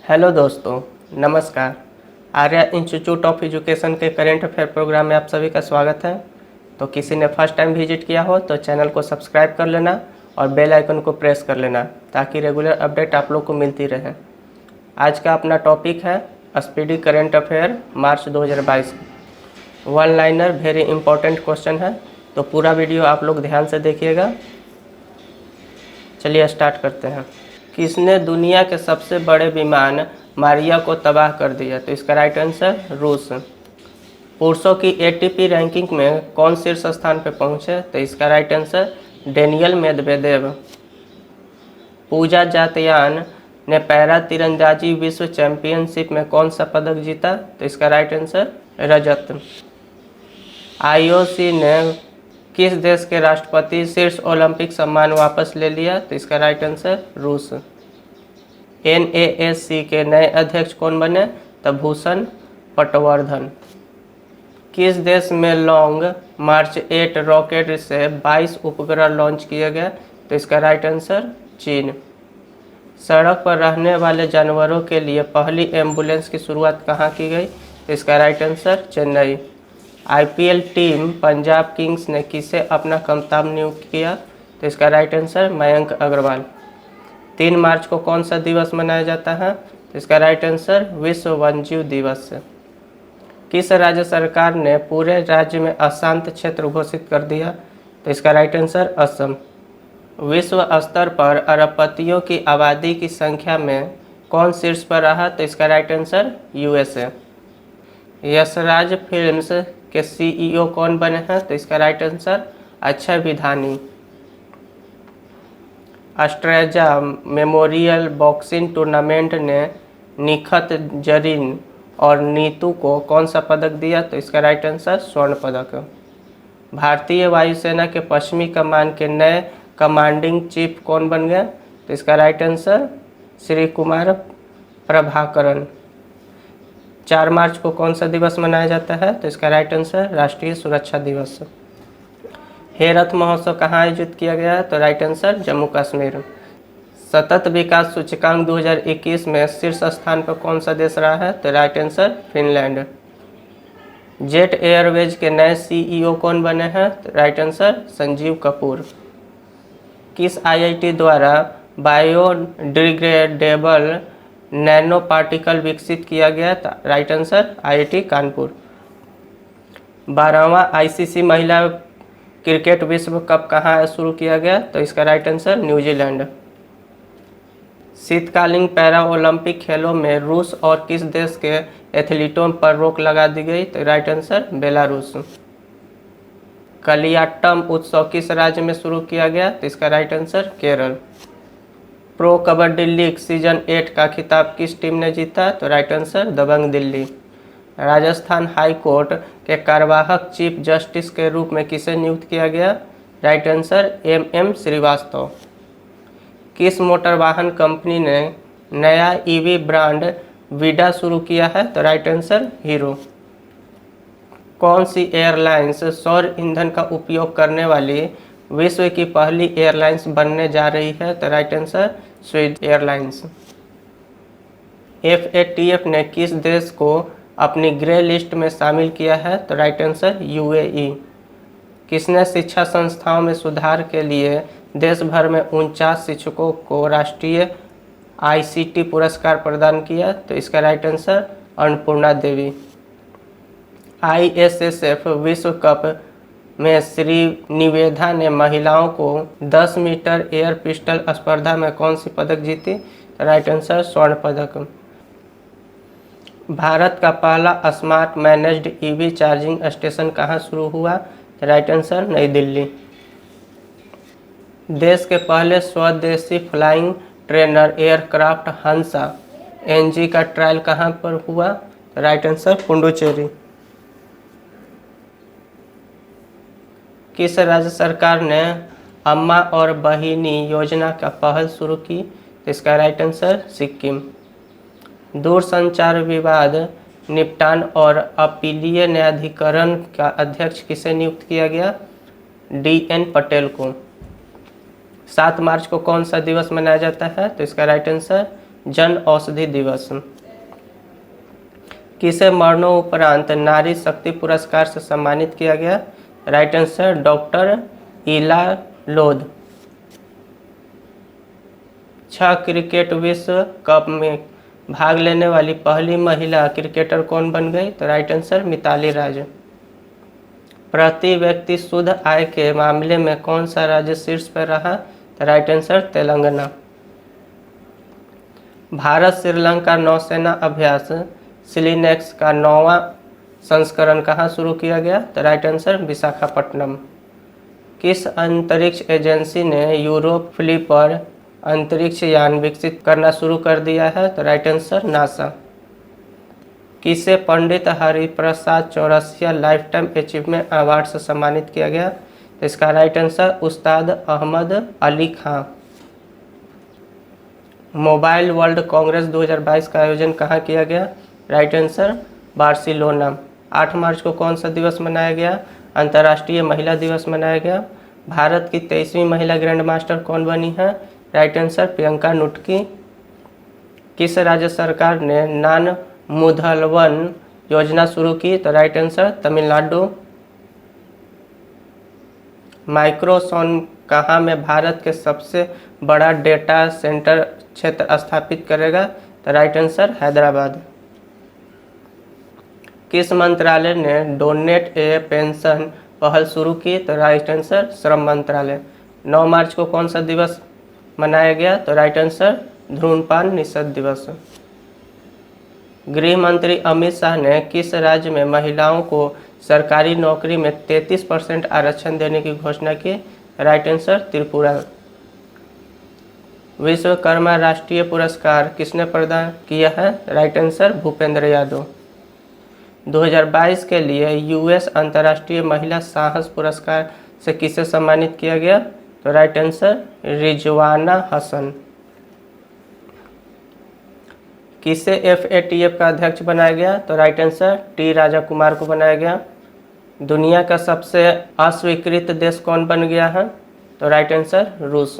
Hello दोस्तों, नमस्कार। Arya institute of education के करेंट अफेयर प्रोग्राम में आप सभी का स्वागत है। तो किसी ने फर्स्ट टाइम विजिट किया हो तो चैनल को सब्सक्राइब कर लेना और बेल आइकन को प्रेस कर लेना ताकि रेगुलर अपडेट आप लोग को मिलती रहे। आज का अपना टॉपिक है स्पीडी करेंट अफेयर मार्च 2022। One liner very important question है, तो पूरा वीडियो आप लोग ध्यान से देखिएगा। चलिए स्टार्ट करते हैं। किसने दुनिया के सबसे बड़े विमान मारिया को तबाह कर दिया? तो इसका राइट आंसर रूस। पुरुषों की एटीपी रैंकिंग में कौन शीर्ष स्थान पर पहुंचे? तो इसका राइट आंसर डेनियल मेदवेदेव। पूजा जातयान ने पैरा तीरंदाजी विश्व चैंपियनशिप में कौन सा पदक जीता? तो इसका राइट आंसर रजत। आईओसी ने किस देश के राष्ट्रपति शीर्ष ओलंपिक सम्मान वापस ले लिया? तो इसका राइट आंसर रूस। NASC के नए अध्यक्ष कौन बने? तो भूषण पटवर्धन। किस देश में लॉन्ग मार्च 8 रॉकेट से 22 उपग्रह लॉन्च किया गया? तो इसका राइट आंसर चीन। सड़क पर रहने वाले जानवरों के लिए पहली एम्बुलेंस की शुरुआत कहाँ की गई? तो इसका right answer Chennai. IPL team Punjab Kings ने किसे अपना कप्तान नियुक्त किया? तो इसका राइट आंसर मयंक अग्रवाल। 3 मार्च को कौन सा दिवस मनाया जाता है? तो इसका राइट आंसर विश्व वन्यजीव दिवस। किस राज्य सरकार ने पूरे राज्य में अशांत क्षेत्र घोषित कर दिया? तो इसका राइट आंसर असम। विश्व स्तर पर अरबपतियों की आबादी की संख्या में कौन शीर्ष पर रहा? तो इसका right answer USA। Yashraj films के CEO कौन बने हैं? तो इसका राइट आंसर अक्षय विधानी। ऑस्ट्रेजा मेमोरियल बॉक्सिंग टूर्नामेंट ने निखत जरीन और नीतू को कौन सा पदक दिया? तो इसका राइट आंसर स्वर्ण पदक। भारतीय वायुसेना के पश्चिमी कमान के नए कमांडिंग चीफ कौन बन गए? तो इसका राइट आंसर श्री कुमार प्रभाकरन। 4 मार्च को कौन सा दिवस मनाया जाता है? तो इसका राइट आंसर राष्ट्रीय सुरक्षा दिवस। हेरथ महोत्सव कहाँ आयोजित किया गया? तो राइट आंसर जम्मू कश्मीर। सतत विकास सूचकांक 2021 में शीर्ष स्थान पर कौन सा देश रहा है? तो right answer Finland. Jet Airways के नए CEO कौन बने हैं? तो राइट आंसर संजीव कपूर। किस IIT द्वारा बायोडिग्रेडेबल नैनो पार्टिकल विकसित किया गया? Right answer IIT Kanpur. 12वां ICC महिला क्रिकेट विश्व कप कहाँ शुरू किया गया? तो इसका राइट आंसर न्यूजीलैंड। शीतकालीन पैरा ओलंपिक खेलों में रूस और किस देश के एथलीटों पर रोक लगा दी गई? तो राइट आंसर बेलारूस। कलियाट्टम उत्सव किस राज्य में शुरू किया गया? तो इसका right answer Kerala. Pro kabaddi league season 8 का खिताब किस टीम ने जीता? तो राइट आंसर दबंग दिल्ली। राजस्थान हाई कोर्ट के कार्यवाहक चीफ जस्टिस के रूप में किसे नियुक्त किया गया? Right answer MM Srivastava. किस मोटर वाहन कंपनी ने नया EV ब्रांड विडा शुरू किया है? तो राइट आंसर हीरो। कौन सी एयरलाइंस सौर ईंधन का उपयोग करने वाली विश्व की पहली एयरलाइंस बनने जा रही है? तो राइट आंसर स्वीड एयरलाइंस। FATF ने किस देश को अपनी ग्रे लिस्ट में शामिल किया है? तो राइट आंसर UAE। किसने शिक्षा संस्थाओं में सुधार के लिए देश भर में 49 शिक्षकों को राष्ट्रीय ICT पुरस्कार प्रदान किया? तो इसका राइट आंसर अन्नपूर्णा देवी। ISSF विश्व कप में श्री निवेदा ने महिलाओं को 10 मीटर एयर पिस्टल स्पर्धा में कौन सी पदक जीती? राइट आंसर स्वर्ण पदक। भारत का पहला smart managed EV charging station कहाँ शुरू हुआ? राइट आंसर नई दिल्ली। देश के पहले स्वदेशी फ्लाइंग ट्रेनर एयरक्राफ्ट हंसा NG का ट्रायल कहाँ पर हुआ? Right answer Puducherry. किस राज्य सरकार ने अम्मा और बहिनी योजना का पहल शुरू की? तो इसका राइट आंसर सिक्किम। दूरसंचार विवाद निपटान और अपीलीय न्यायाधिकरण का अध्यक्ष किसे नियुक्त किया गया? DN पटेल को। 7 मार्च को कौन सा दिवस मनाया जाता है? तो इसका राइट आंसर जन औषधि दिवस। किसे मरणोपरांत नारी शक्ति पुरस्कार से सम्मानित किया गया? राइट आंसर डॉक्टर इला लोध। 6 क्रिकेट विश्व कप में भाग लेने वाली पहली महिला क्रिकेटर कौन बन गई? तो राइट आंसर मिताली राज। प्रति व्यक्ति शुद्ध आय के मामले में कौन सा राज्य शीर्ष पर रहा? तो राइट आंसर तेलंगाना। भारत श्रीलंका नौसेना अभ्यास सिलिनेक्स का 9वां संस्करण कहाँ शुरू किया गया? तो राइट आंसर विशाखापट्टनम। किस अंतरिक्ष एजेंसी ने यूरोप फ्लिप पर अंतरिक्ष यान विकसित करना शुरू कर दिया है? तो राइट आंसर नासा। किसे Pandit Hariprasad Chaurasia lifetime achievement award से सम्मानित किया गया? तो इसका right answer Ustad Ahmed Ali Khan. Mobile World Congress 2022 का आयोजन कहाँ किया गया? Right answer Barcelona. 8 मार्च को कौन सा दिवस मनाया गया? अंतर्राष्ट्रीय महिला दिवस मनाया गया। भारत की 23वीं महिला ग्रैंड मास्टर कौन बनी है? Right answer Priyanka Nutki. किस राज्य सरकार ने नान मुधलवन योजना शुरू की? तो राइट आंसर तमिलनाडु। माइक्रोसॉन कहाँ में भारत के सबसे बड़ा डेटा सेंटर क्षेत्र स्थापित करेगा? तो राइट आंसर हैदराबाद। किस मंत्रालय ने डोनेट ए पेंशन पहल शुरू की? तो राइट आंसर श्रम मंत्रालय। 9 मार्च को कौन सा दिवस मनाया गया? तो राइट आंसर धूम्रपान निषेध दिवस। गृह मंत्री अमित शाह ने किस राज्य में महिलाओं को सरकारी नौकरी में 33% आरक्षण देने की घोषणा की? Right answer Tripura. विश्वकर्मा राष्ट्रीय पुरस्कार किसने प्रदान किया है? Right answer Bhupendra Yadav. 2022 के लिए यूएस अंतर्राष्ट्रीय महिला साहस पुरस्कार से किसे सम्मानित किया गया? तो राइट आंसर रिजवाना हसन। किसे FATF का अध्यक्ष बनाया गया? तो right answer T Raja Kumar को बनाया गया। दुनिया का सबसे अस्वीकृत देश कौन बन गया है? तो राइट आंसर रूस।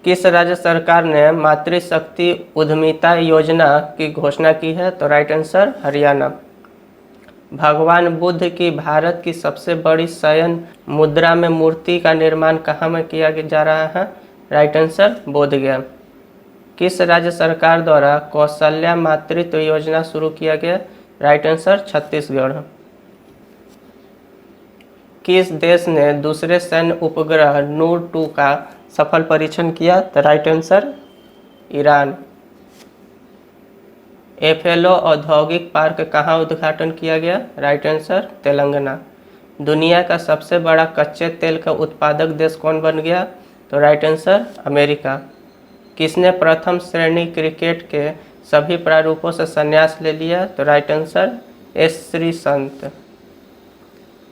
किस राज्य सरकार ने मातृशक्ति उद्यमिता योजना की घोषणा की है? तो राइट आंसर हरियाणा। भगवान बुद्ध की भारत की सबसे बड़ी शयन मुद्रा में मूर्ति का निर्माण कहाँ में किया जा रहा है? Right answer Bodh Gaya. किस राज्य सरकार द्वारा कौशल्या मातृत्व योजना शुरू किया गया? Right answer Chhattisgarh. किस देश ने दूसरे सैन्य उपग्रह नूर 2 का सफल परीक्षण किया? तो राइट आंसर ईरान। एफएलओ औद्योगिक पार्क कहाँ उद्घाटन किया गया? Right answer Telangana. दुनिया का सबसे बड़ा कच्चे तेल का उत्पादक देश कौन बन गया? तो राइट आंसर अमेरिका। किसने प्रथम श्रेणी क्रिकेट के सभी प्रारूपों से संन्यास ले लिया? तो राइट आंसर एस श्रीसंत।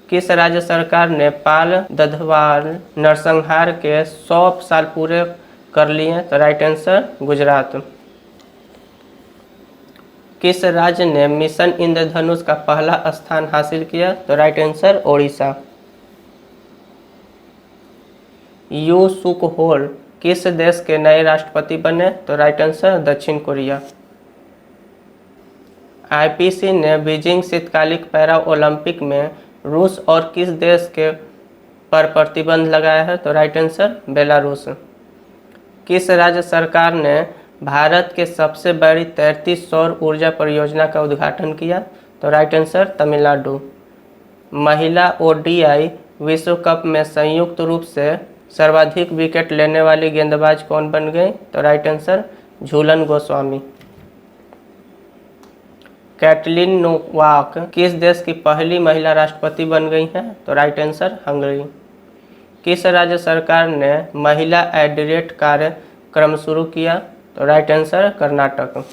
किस राज्य सरकार ने पाल दधवाल नरसंहार के 100 साल पूरे कर लिए? तो राइट आंसर गुजरात। किस राज्य ने मिशन इंद्रधनुष का पहला स्थान हासिल किया? तो राइट आंसर ओडिशा। यू सुक होल किस देश के नए राष्ट्रपति बने? तो राइट आंसर दक्षिण कोरिया। आईपीसी ने बीजिंग शीतकालिक पैरा ओलंपिक में रूस और किस देश के पर प्रतिबंध लगाया है? तो राइट आंसर बेलारूस। किस राज्य सरकार ने भारत के सबसे बड़ी तैरती सौर ऊर्जा परियोजना का उद्घाटन किया? तो राइट आंसर तमिलनाडु। महिला ओडीआई विश्व कप में संयुक्त रूप से सर्वाधिक विकेट लेने वाली गेंदबाज कौन बन गई? तो right answer Jhulan Goswami. Katalin Novak किस देश की पहली महिला राष्ट्रपति बन गई हैं? तो राइट आंसर हंगरी। किस राज्य सरकार ने महिला एडिरेट कार्यक्रम शुरू किया? तो राइट आंसर कर्नाटक।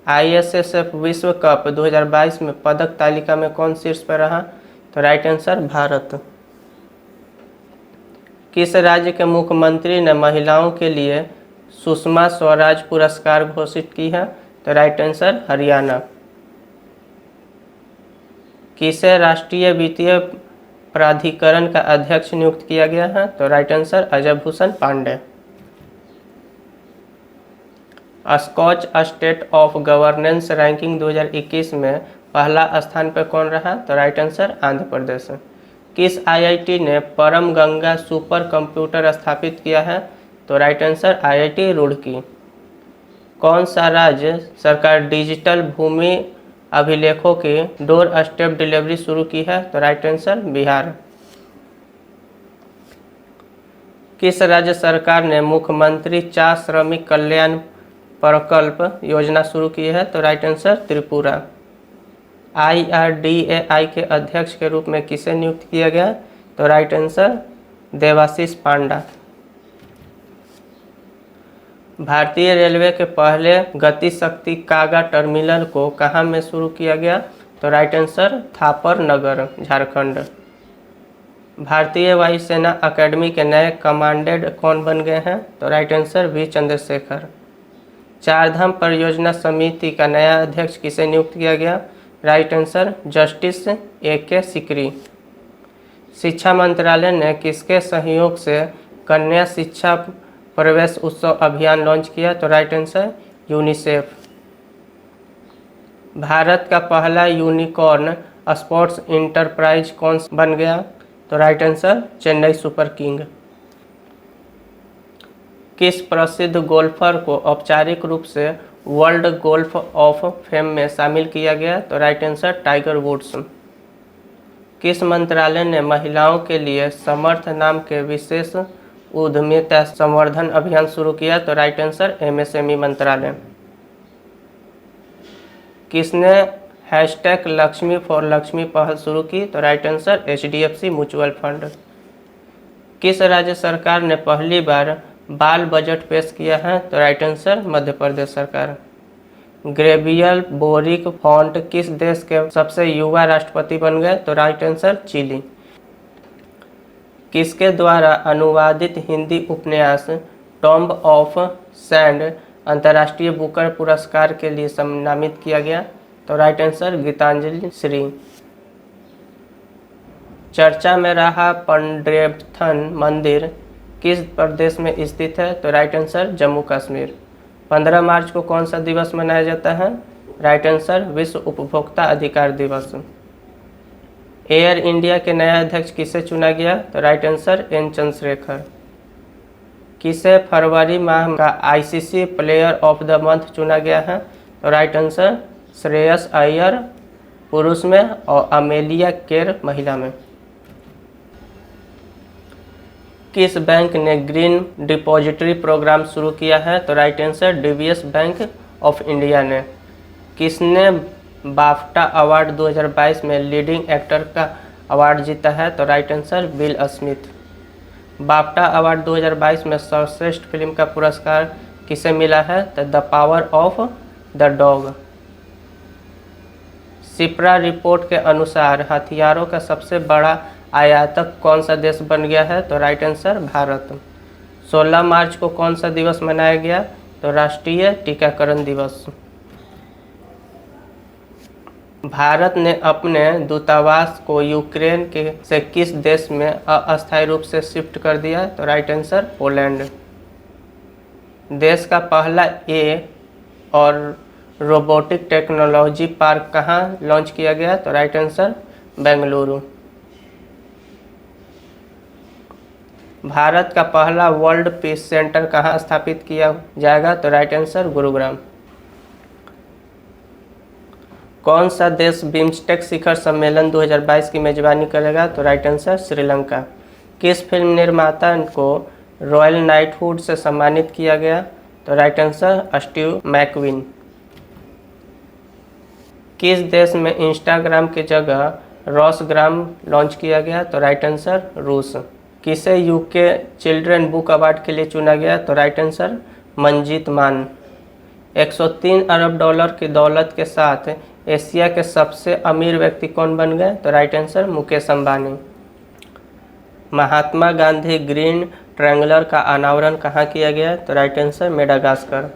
ISSF विश्व कप 2022 में पदक तालिका में कौन शीर्ष पर रहा? तो राइट आंसर भारत। किस राज्य के मुख्यमंत्री ने महिलाओं के लिए सुषमा स्वराज पुरस्कार घोषित की है? तो राइट आंसर हरियाणा। किसे राष्ट्रीय वित्तीय प्राधिकरण का अध्यक्ष नियुक्त किया गया है? तो right answer Ajay Bhushan Pandey. Skoch state of governance ranking 2021 में पहला स्थान पर कौन रहा? तो राइट आंसर आंध्र प्रदेश। किस आईआईटी ने परम गंगा सुपर कंप्यूटर स्थापित किया है? तो राइट आंसर आईआईटी रुड़की। कौन सा राज्य सरकार डिजिटल भूमि अभिलेखों की डोर स्टेप डिलीवरी शुरू की है? तो राइट आंसर बिहार। किस राज्य सरकार ने मुख्यमंत्री चा श्रमिक कल्याण प्रकल्प योजना शुरू की है? तो राइट आंसर त्रिपुरा। IRDAI के अध्यक्ष के रूप में किसे नियुक्त किया गया? तो राइट आंसर देवाशीष पांडा। भारतीय रेलवे के पहले गति शक्ति कागा टर्मिनल को कहाँ में शुरू किया गया? तो राइट आंसर थापर नगर, झारखंड। भारतीय वायुसेना अकेडमी के नए कमांडेंट कौन बन गए हैं? तो right answer V Chandrasekhar. Char Dham परियोजना समिति का नया अध्यक्ष किसे नियुक्त किया गया? Right answer justice AK Sikri. शिक्षा मंत्रालय ने किसके सहयोग से कन्या शिक्षा प्रवेश उत्सव अभियान लॉन्च किया? तो राइट आंसर यूनिसेफ। भारत का पहला यूनिकॉर्न स्पोर्ट्स इंटरप्राइज कौन बन गया? तो right answer Chennai super king. किस प्रसिद्ध गोल्फर को औपचारिक रूप से वर्ल्ड गोल्फ ऑफ फेम में शामिल किया गया? तो राइट आंसर टाइगर वुड्स। किस मंत्रालय ने महिलाओं के लिए समर्थ नाम के विशेष उद्यमिता संवर्धन अभियान शुरू किया? तो राइट आंसर MSME मंत्रालय। किसने हैशटैग लक्ष्मी फॉर लक्ष्मी पहल शुरू की? तो right answer HDFC mutual fund. किस राज्य सरकार ने पहली बार बाल बजट पेश किया है? तो राइट आंसर मध्य प्रदेश सरकार। ग्रेबियल बोरिक फॉन्ट किस देश के सबसे युवा राष्ट्रपति बन गए? तो राइट आंसर चिली। किसके द्वारा अनुवादित हिंदी उपन्यास टॉम्ब ऑफ सैंड अंतर्राष्ट्रीय बुकर पुरस्कार के लिए सम्मानित किया गया? तो राइट आंसर गीतांजलि श्री। चर्चा में रहा पंड्रेपथन मंदिर किस प्रदेश में स्थित है? तो राइट आंसर जम्मू कश्मीर। 15 मार्च को कौन सा दिवस मनाया जाता है? राइट आंसर विश्व उपभोक्ता अधिकार दिवस। एयर इंडिया के नया अध्यक्ष किसे चुना गया? तो राइट आंसर N चंद्रशेखर। किसे फरवरी माह का ICC player of the month चुना गया है? तो राइट आंसर श्रेयस अय्यर पुरुष में और अमेलिया केर महिला में। किस बैंक ने ग्रीन डिपॉजिटरी प्रोग्राम शुरू किया है? तो right answer DBS bank of India ने। किसने बाफ्टा अवार्ड 2022 में लीडिंग एक्टर का अवार्ड जीता है? तो right answer will Smith. BAFTA award 2022 में सर्वश्रेष्ठ फिल्म का पुरस्कार किसे मिला है? तो the power of the dog. Shipra report के अनुसार हथियारों का सबसे बड़ा आयातक कौन सा देश बन गया है? तो राइट आंसर भारत। 16 मार्च को कौन सा दिवस मनाया गया? तो राष्ट्रीय टीकाकरण दिवस। भारत ने अपने दूतावास को यूक्रेन के से किस देश में अस्थायी रूप से शिफ्ट कर दिया? तो राइट आंसर पोलैंड। देश का पहला और रोबोटिक टेक्नोलॉजी पार्क कहाँ लॉन्च किया गया? तो राइट आंसर बेंगलुरु। भारत का पहला वर्ल्ड पीस सेंटर कहाँ स्थापित किया जाएगा? तो राइट आंसर गुरुग्राम। कौन सा देश बिम्स्टेक शिखर सम्मेलन 2022 की मेजबानी करेगा? तो राइट आंसर श्रीलंका। किस फिल्म निर्माता को रॉयल नाइटहुड से सम्मानित किया गया? तो राइट आंसर स्टीव मैकविन। किस देश में इंस्टाग्राम की जगह रॉसग्राम लॉन्च किया गया? तो राइट आंसर रूस। किसे यूके चिल्ड्रन बुक अवार्ड के लिए चुना गया? तो राइट आंसर मंजीत मान। 103 अरब डॉलर की दौलत के साथ एशिया के सबसे अमीर व्यक्ति कौन बन गए? तो right answer Mukesh Ambani. Mahatma Gandhi green triangular का अनावरण कहाँ किया गया? तो राइट आंसर मेडागास्कर।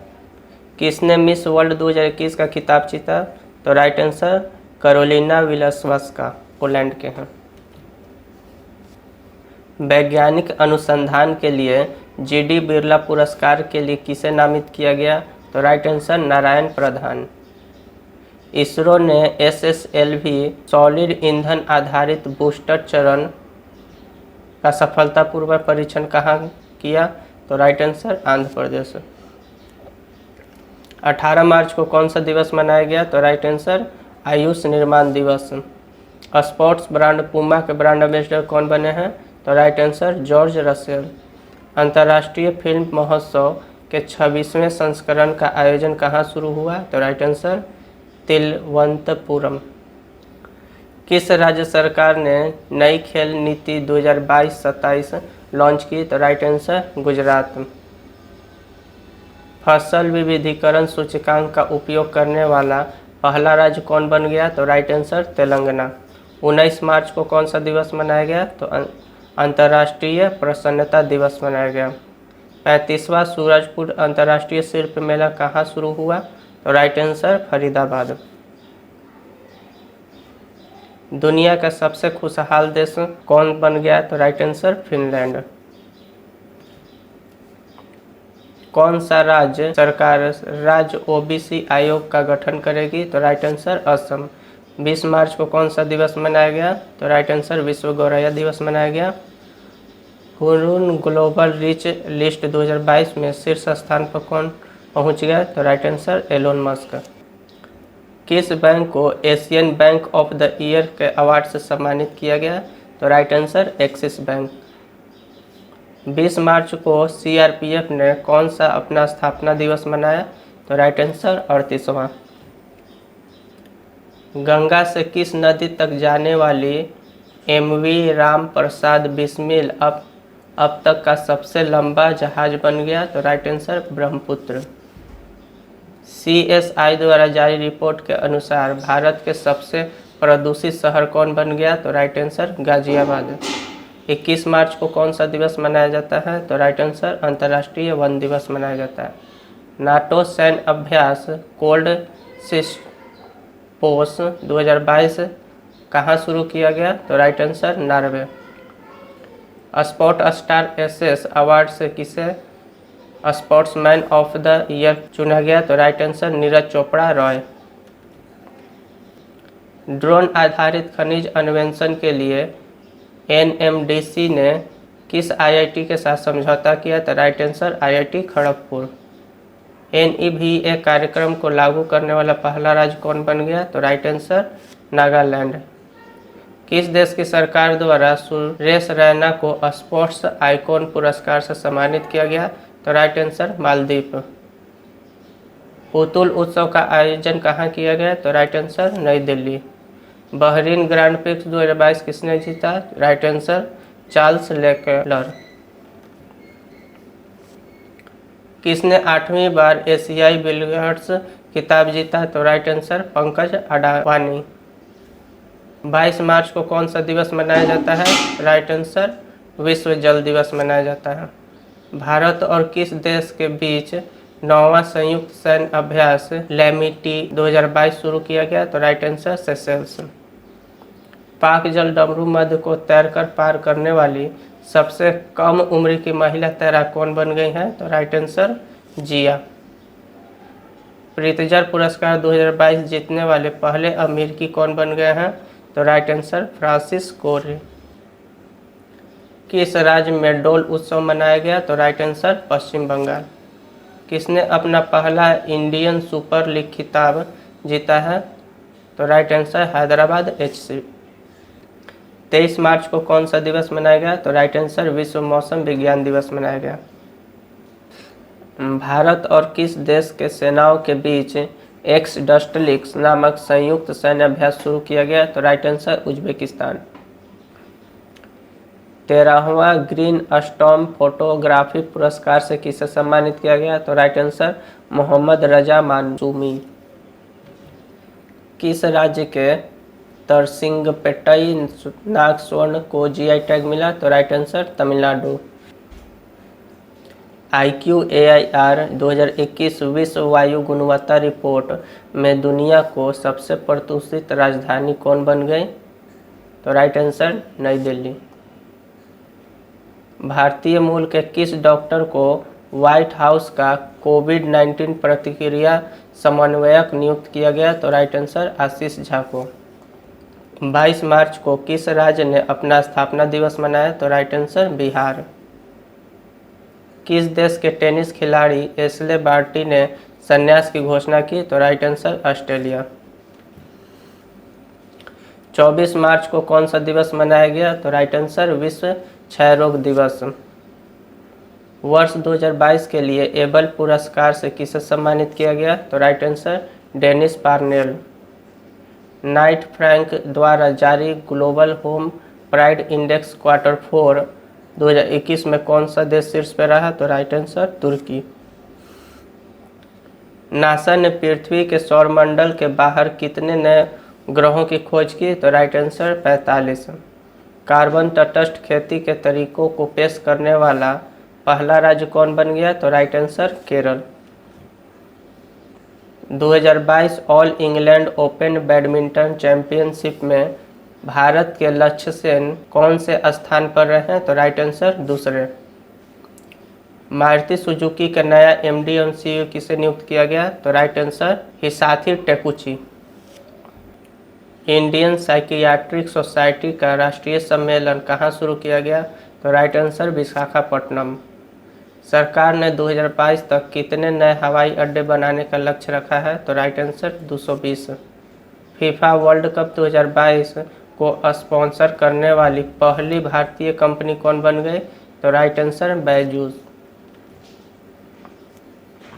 किसने मिस वर्ल्ड 2021 का खिताब जीता? तो राइट आंसर कैरोलिना विल्सवस्का, पोलैंड के हैं। वैज्ञानिक अनुसंधान के लिए GD बिरला पुरस्कार के लिए किसे नामित किया गया? तो राइट आंसर नारायण प्रधान। इसरो ने SSLV सॉलिड ईंधन आधारित बूस्टर चरण का सफलतापूर्वक परीक्षण कहाँ किया? तो राइट आंसर आंध्र प्रदेश। 18 मार्च को कौन सा दिवस मनाया गया? तो राइट आंसर आयुष निर्माण दिवस। स्पोर्ट्स ब्रांड पूमा के ब्रांड एम्बेसडर कौन बने हैं? तो राइट आंसर जॉर्ज रसेल। अंतर्राष्ट्रीय फिल्म महोत्सव के 26वें संस्करण का आयोजन कहाँ शुरू हुआ? तो राइट आंसर तिरुवनंतपुरम। किस राज्य सरकार ने नई खेल नीति 2022-27 लॉन्च की? तो राइट आंसर गुजरात। फसल विविधीकरण सूचकांक का उपयोग करने वाला पहला राज्य कौन बन गया? तो राइट आंसर तेलंगाना। 19 मार्च को कौन सा दिवस मनाया गया? तो अंतर्राष्ट्रीय प्रसन्नता दिवस मनाया गया। 35वां सूरजपुर अंतर्राष्ट्रीय शिल्प मेला कहाँ शुरू हुआ? तो राइट आंसर फरीदाबाद। दुनिया का सबसे खुशहाल देश कौन बन गया? तो राइट आंसर फिनलैंड। कौन सा राज्य सरकार राज्य OBC आयोग का गठन करेगी? तो राइट आंसर असम। 20 मार्च को कौन सा दिवस मनाया गया? तो राइट आंसर विश्व गौरैया दिवस मनाया गया। हुरून ग्लोबल रिच लिस्ट 2022 में शीर्ष स्थान पर कौन पहुंच गया? तो राइट आंसर एलोन मस्क। किस बैंक को Asian bank of the year के अवार्ड से सम्मानित किया गया? तो राइट आंसर एक्सिस बैंक। 20 मार्च को CRPF ने कौन सा अपना स्थापना दिवस मनाया? तो राइट आंसर 38वां। गंगा से किस नदी तक जाने वाली MV राम प्रसाद बिस्मिल अब तक का सबसे लंबा जहाज बन गया? तो राइट आंसर ब्रह्मपुत्र। CSI द्वारा जारी रिपोर्ट के अनुसार भारत के सबसे प्रदूषित शहर कौन बन गया? तो राइट आंसर गाजियाबाद। 21 मार्च को कौन सा दिवस मनाया जाता है? तो राइट आंसर अंतर्राष्ट्रीय वन दिवस मनाया जाता है। नाटो सैन्य अभ्यास कोल्ड सिस्पोस 2022 कहाँ शुरू किया गया? तो right answer Norway. Sport star SS award से किसे स्पोर्ट्समैन ऑफ द ईयर चुना गया? तो right answer Neeraj Chopra Roy. Drone आधारित खनिज अन्वेषण के लिए NMDC ने किस IIT के साथ समझौता किया? तो right answer IIT Kharagpur. NEVA कार्यक्रम को लागू करने वाला पहला राज्य कौन बन गया? तो राइट आंसर नागालैंड। किस देश की सरकार द्वारा सुरेश रैना को स्पोर्ट्स आइकॉन पुरस्कार से सम्मानित किया गया? तो राइट आंसर मालदीव। पुतुल उत्सव का आयोजन कहाँ किया गया? तो राइट आंसर नई दिल्ली। बहरीन ग्रांड प्रिक्स 2022 किसने जीता? Right answer Charles Leclerc. किसने 8वीं बार एशियाई बिलियर्ड्स खिताब जीता? तो राइट आंसर पंकज अडवाणी। 22 मार्च को कौन सा दिवस मनाया जाता है? राइट आंसर विश्व जल दिवस मनाया जाता है। भारत और किस देश के बीच 9वां संयुक्त सैन्य अभ्यास लैमिटी 2022 शुरू किया गया? तो राइट आंसर सेशेल्स। पाक जल डमरू मध्य को तैरकर पार करने वाली सबसे कम उम्र की महिला तैराक कौन बन गई है? तो राइट आंसर जिया। प्रीतजर पुरस्कार 2022 जीतने वाले पहले अमेरिकी कौन बन गए हैं? तो राइट आंसर फ्रांसिस कोरे। किस राज्य में डोल उत्सव मनाया गया? तो राइट आंसर पश्चिम बंगाल। किसने अपना पहला इंडियन सुपर लीग खिताब जीता है? तो राइट आंसर हैदराबाद FC। 23 मार्च को कौन सा दिवस मनाया गया? तो राइट आंसर विश्व मौसम विज्ञान दिवस मनाया गया। भारत और किस देश के सेनाओं के बीच एक्सडस्टलिक्स नामक संयुक्त सैन्य अभ्यास शुरू किया गया? तो राइट आंसर उज्बेकिस्तान। 13वां ग्रीन स्टॉर्म फोटोग्राफी पुरस्कार से किसे सम्मानित किया गया? तो right answer Mohammad Raza Mansoumi. किस राज्य के तरसिंगपेट्टई नाग स्वर्ण को GI टैग मिला? तो राइट आंसर तमिलनाडु। IQAIR 2021 विश्व वायु गुणवत्ता रिपोर्ट में दुनिया को सबसे प्रदूषित राजधानी कौन बन गई? तो राइट आंसर नई दिल्ली। भारतीय मूल के किस डॉक्टर को व्हाइट हाउस का कोविड-19 प्रतिक्रिया समन्वयक नियुक्त किया गया? तो राइट आंसर आशीष झा को। 22 मार्च को किस राज्य ने अपना स्थापना दिवस मनाया? तो राइट आंसर बिहार। किस देश के टेनिस खिलाड़ी एशले बार्टी ने संन्यास की घोषणा की? तो राइट आंसर ऑस्ट्रेलिया। 24 मार्च को कौन सा दिवस मनाया गया? तो राइट आंसर विश्व क्षय रोग दिवस। वर्ष 2022 के लिए एबल पुरस्कार से किसे सम्मानित किया गया? तो right answer Dennis Parnell. Knight Frank द्वारा जारी global home pride index Q4 2021 में कौन सा देश शीर्ष पर रहा? तो राइट आंसर तुर्की। नासा ने पृथ्वी के सौरमंडल के बाहर कितने नए ग्रहों की खोज की? तो राइट आंसर 45। कार्बन तटस्थ खेती के तरीकों को पेश करने वाला पहला राज्य कौन बन गया? तो right answer Kerala. 2022 all England open badminton championship में भारत के लक्ष्य सेन कौन से स्थान पर रहे? तो राइट आंसर दूसरे। मारुति सुजुकी का नया MD और CEO किसे नियुक्त किया गया? तो right answer Hisashi Takeuchi. Indian Psychiatric Society का राष्ट्रीय सम्मेलन कहाँ शुरू किया गया? तो राइट आंसर विशाखापट्टनम। सरकार ने 2022 तक कितने नए हवाई अड्डे बनाने का लक्ष्य रखा है? तो right answer 220। FIFA world cup 2022 को स्पॉन्सर करने वाली पहली भारतीय कंपनी कौन बन गई? तो राइट आंसर बैजूस।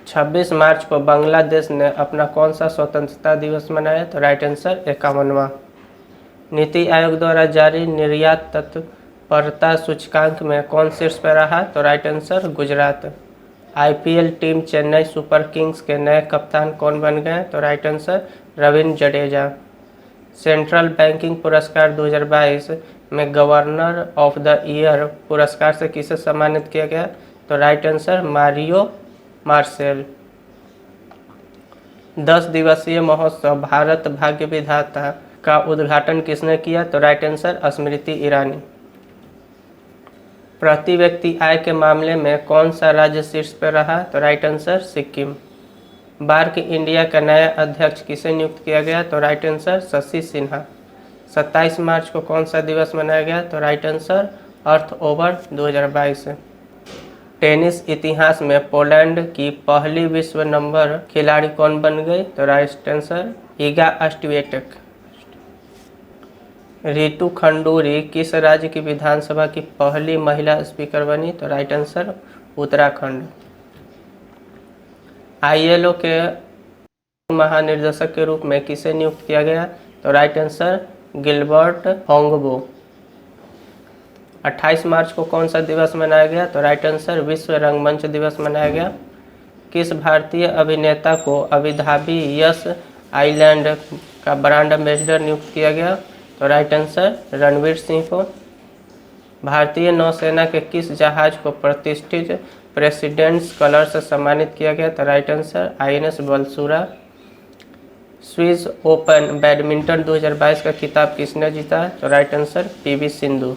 26 मार्च को बांग्लादेश ने अपना कौन सा स्वतंत्रता दिवस मनाया? तो राइट आंसर 51वां। नीति आयोग द्वारा जारी निर्यात तत्परता सूचकांक में कौन शीर्ष पर रहा? तो right answer Gujarat. IPL team Chennai super Kings के नए कप्तान कौन बन गए? तो right answer Ravindra Jadeja. Central banking पुरस्कार 2022 में गवर्नर ऑफ द ईयर पुरस्कार से किसे सम्मानित किया गया? तो राइट आंसर मारियो मार्सेल। 10 दिवसीय महोत्सव भारत भाग्य विधाता का उद्घाटन किसने किया? तो राइट आंसर स्मृति ईरानी। प्रति व्यक्ति आय के मामले में कौन सा राज्य शीर्ष पर रहा? तो right answer Sikkim. BARC India का नया अध्यक्ष किसे नियुक्त किया गया? तो राइट आंसर शशि सिन्हा। 27 मार्च को कौन सा दिवस मनाया गया? तो right answer Earth Hour 2022। Tennis इतिहास में पोलैंड की पहली विश्व नंबर खिलाड़ी कौन बन गई? तो राइट आंसर इगा स्वीटेक। रितु खंडूरी किस राज्य की विधानसभा की पहली महिला स्पीकर बनी? तो राइट आंसर उत्तराखंड। ILO के महानिर्देशक के रूप में किसे नियुक्त किया गया? तो राइट आंसर गिलबर्ट होंगबो। 28 मार्च को कौन सा दिवस मनाया गया? तो राइट आंसर विश्व रंगमंच दिवस मनाया गया। किस भारतीय अभिनेता को अबुधाबी यस आइलैंड का ब्रांड एम्बेसडर नियुक्त किया गया? तो राइट आंसर रणवीर सिंह को। भारतीय नौसेना के किस जहाज को प्रतिष्ठित प्रेसिडेंट्स कलर से सम्मानित किया गया? तो right answer INS Valsura. Swiss Open badminton 2022 का खिताब किसने जीता? तो राइट आंसर PV सिंधु।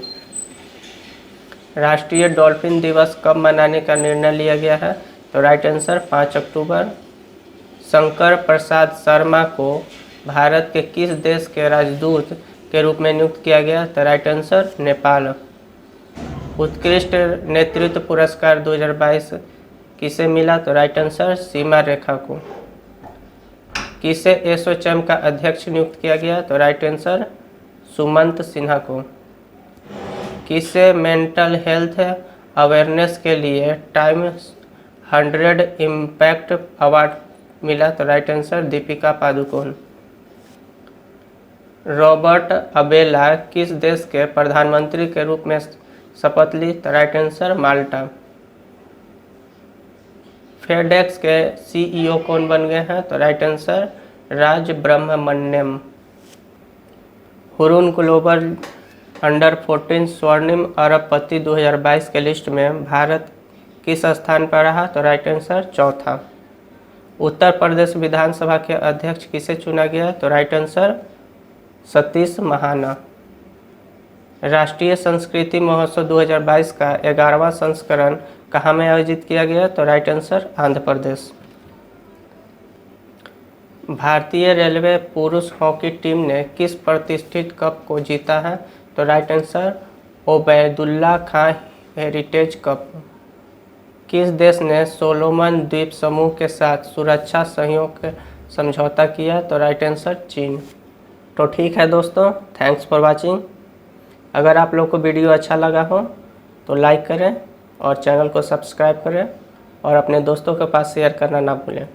राष्ट्रीय डॉल्फिन दिवस कब मनाने का निर्णय लिया गया है? तो राइट आंसर 5 अक्टूबर। शंकर प्रसाद शर्मा को भारत के किस देश के राजदूत के रूप में नियुक्त किया गया? तो राइट आंसर नेपाल। उत्कृष्ट नेतृत्व पुरस्कार 2022 किसे मिला? तो राइट आंसर सीमा रेखा को। किसे एसोचैम का अध्यक्ष नियुक्त किया गया? तो राइट आंसर सुमंत सिन्हा को। किसे मेंटल हेल्थ अवेयरनेस के लिए टाइम 100 इम्पैक्ट अवार्ड मिला? तो right answer Deepika Padukone. Robert Abela किस देश के प्रधानमंत्री के रूप में शपथ ली? तो राइट आंसर माल्टा। फेडेक्स के CEO कौन बन गए हैं? तो राइट आंसर राज ब्रह्ममण्यम। हुरून ग्लोबल अंडर 14 स्वर्णिम अरबपति 2022 के लिस्ट में भारत किस स्थान पर रहा? तो राइट आंसर चौथा। उत्तर प्रदेश विधानसभा के अध्यक्ष किसे चुना गया? तो राइट आंसर सतीश महाना। राष्ट्रीय संस्कृति महोत्सव 2022 का 11वां संस्करण कहाँ में आयोजित किया गया? तो राइट आंसर आंध्र प्रदेश। भारतीय रेलवे पुरुष हॉकी टीम ने किस प्रतिष्ठित कप को जीता है? तो राइट आंसर ओबैदुल्ला खां हेरिटेज कप। किस देश ने सोलोमन द्वीप समूह के साथ सुरक्षा सहयोग समझौता किया? तो राइट आंसर चीन। तो ठीक है दोस्तों, थैंक्स फॉर वाचिंग। अगर आप लोग को वीडियो अच्छा लगा हो तो लाइक करें और चैनल को सब्सक्राइब करें और अपने दोस्तों के पास शेयर करना ना भूलें।